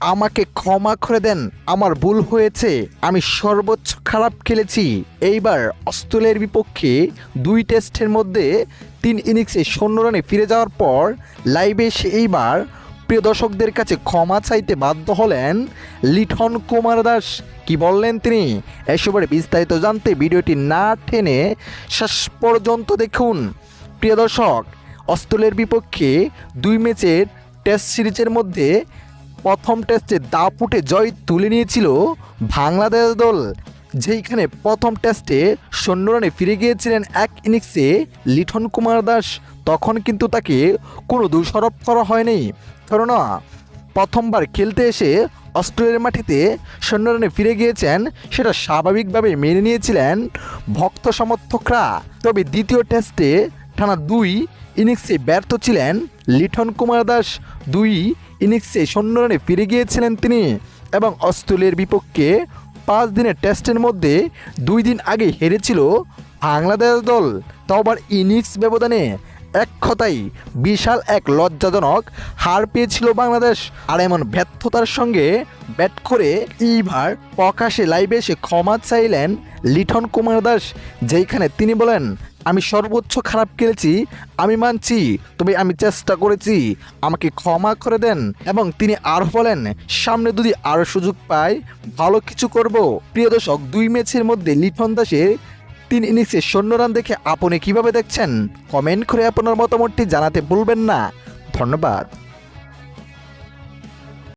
আমাকে ক্ষমা করে দেন, আমার ভুল হয়েছে, আমি সর্বোচ্চ খারাপ খেলেছি। এইবার অস্ট্রেলিয়ার বিপক্ষে 2 টেস্টের মধ্যে 3 ইনিংসে 0 রানে ফিরে যাওয়ার পর লাইভে এসে এইবার প্রিয় দর্শকদের কাছে ক্ষমা চাইতে বাধ্য হলেন লিটন কুমার দাস। কি বললেন তিনি, এসবের বিস্তারিত জানতে ভিডিওটি না টেনে শেষ পর্যন্ত দেখুন। প্রিয় দর্শক, অস্ট্রেলিয়ার বিপক্ষে 2 ম্যাচের টেস্ট সিরিজের মধ্যে প্রথম টেস্টে দাপুটে জয় তুলে নিয়েছিল বাংলাদেশ দল, যেইখানে প্রথম টেস্টে 0 রানে ফিরে গিয়েছিলেন 1 ইনিংসে লিটন কুমার দাস। তখন কিন্তু তাকে কোনো দোষারোপ করা হয়নি, কেননা প্রথমবার খেলতে এসে অস্ট্রেলিয়ার মাটিতে 0 রানে ফিরে গিয়েছেন, সেটা স্বাভাবিকভাবে মেনে নিয়েছিলেন ভক্ত সমর্থকরা। তবে দ্বিতীয় টেস্টে টানা 2 ইনিংসে ব্যর্থ ছিলেন লিটন কুমার দাস। 2 ইনিংসে 0 রানে ফিরে গিয়েছিলেন তিনি, এবং অস্ট্রেলিয়ার বিপক্ষে 5 দিনের টেস্টের মধ্যে 2 দিন আগে হেরেছিল বাংলাদেশ দল, তাও আবার ইনিংস ব্যবধানে। এক কথায় বিশাল এক লজ্জাজনক হার পেয়েছিল বাংলাদেশ। আর এমন ব্যর্থতার সঙ্গে ব্যাট করে এইবার প্রকাশে লাইভে এসে ক্ষমা চাইলেন লিটন কুমার দাস, যেইখানে তিনি বলেন, আমি সর্বোচ্চ খারাপ খেলেছি, আমি মানছি, তবে আমি চেষ্টা করেছি, আমাকে ক্ষমা করে দেন। এবং তিনি আরও বলেন, সামনে যদি আরও সুযোগ পাই ভালো কিছু করব। প্রিয় দর্শক, 2 ম্যাচের মধ্যে লিটন দাসের 3 ইনিংসে 0 রান দেখে আপনি কিভাবে দেখছেন? কমেন্ট করে আপনার মতামতটি জানাতে ভুলবেন না। ধন্যবাদ।